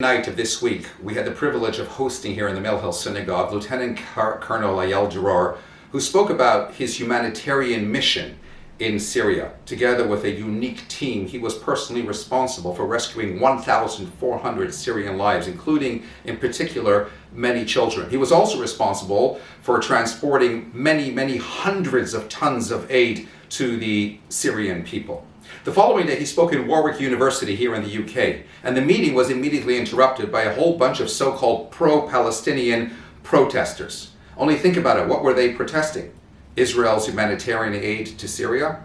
Night of this week, we had the privilege of hosting here in the Mill Hill Synagogue Lieutenant Colonel Ayal Gerard, who spoke about his humanitarian mission in Syria. Together with a unique team, he was personally responsible for rescuing 1,400 Syrian lives, including, in particular, many children. He was also responsible for transporting many hundreds of tons of aid to the Syrian people. The following day, he spoke in Warwick University here in the UK, and the meeting was immediately interrupted by a whole bunch of so-called pro-Palestinian protesters. Only think about it, what were they protesting? Israel's humanitarian aid to Syria?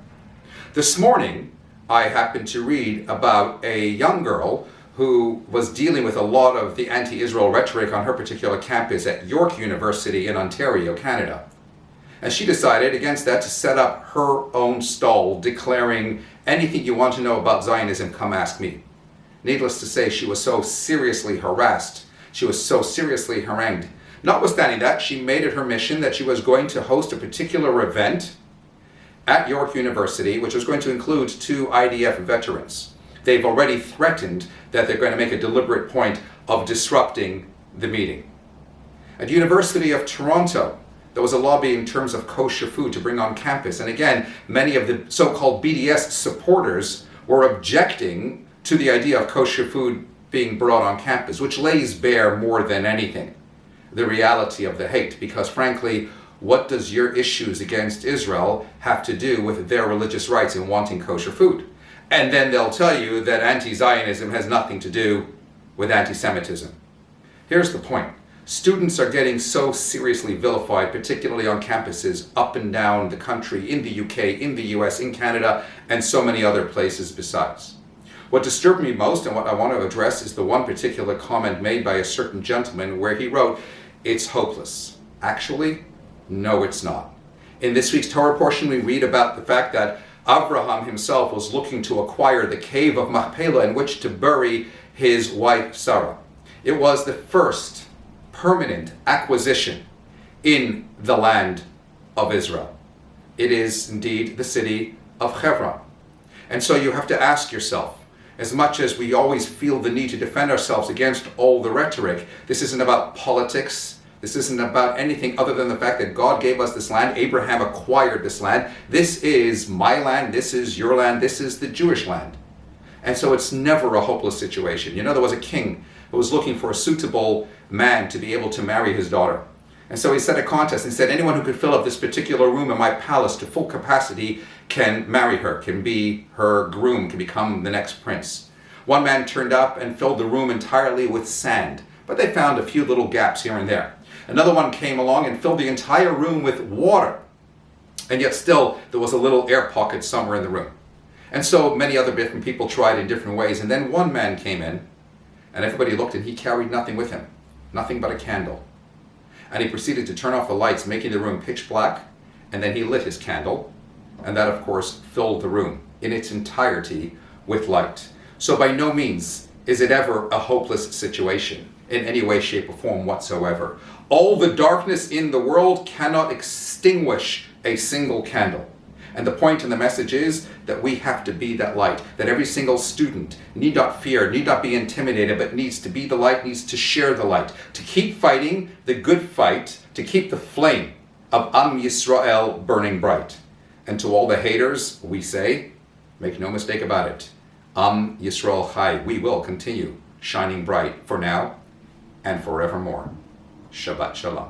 This morning, I happened to read about a young girl who was dealing with a lot of the anti-Israel rhetoric on her particular campus at York University in Ontario, Canada. And she decided against that to set up her own stall, declaring, anything you want to know about Zionism, come ask me. Needless to say, she was so seriously harassed, she was so seriously harangued. Notwithstanding that, she made it her mission that she was going to host a particular event at York University, which was going to include 2 IDF veterans. They've already threatened that they're going to make a deliberate point of disrupting the meeting. At the University of Toronto, there was a lobby in terms of kosher food to bring on campus. And again, many of the so-called BDS supporters were objecting to the idea of kosher food being brought on campus, which lays bare more than anything the reality of the hate. Because frankly, what does your issues against Israel have to do with their religious rights in wanting kosher food? And then they'll tell you that anti-Zionism has nothing to do with anti-Semitism. Here's the point. Students are getting so seriously vilified, particularly on campuses up and down the country, in the UK, in the US, in Canada, and so many other places besides. What disturbed me most and what I want to address is the one particular comment made by a certain gentleman where he wrote, "It's hopeless." Actually, no, it's not. In this week's Torah portion, we read about the fact that Abraham himself was looking to acquire the cave of Machpelah in which to bury his wife Sarah. It was the first permanent acquisition in the land of Israel. It is indeed the city of Hebron. And so you have to ask yourself, as much as we always feel the need to defend ourselves against all the rhetoric, this isn't about politics. This isn't about anything other than the fact that God gave us this land. Abraham acquired this land. This is my land. This is your land. This is the Jewish land. And so it's never a hopeless situation. You know, there was a king who was looking for a suitable man to be able to marry his daughter. And so he set a contest and said, anyone who could fill up this particular room in my palace to full capacity can marry her, can be her groom, can become the next prince. One man turned up and filled the room entirely with sand, but they found a few little gaps here and there. Another one came along and filled the entire room with water, and yet still there was a little air pocket somewhere in the room. And so many other different people tried in different ways, and then one man came in, and everybody looked, and he carried nothing with him, nothing but a candle. And he proceeded to turn off the lights, making the room pitch black, and then he lit his candle, and that of course filled the room in its entirety with light. So by no means is it ever a hopeless situation in any way, shape, or form whatsoever. All the darkness in the world cannot extinguish a single candle. And the point in the message is that we have to be that light, that every single student need not fear, need not be intimidated, but needs to be the light, needs to share the light, to keep fighting the good fight, to keep the flame of Am Yisrael burning bright. And to all the haters, we say, make no mistake about it, Am Yisrael Chai, we will continue shining bright for now and forevermore. Shabbat Shalom.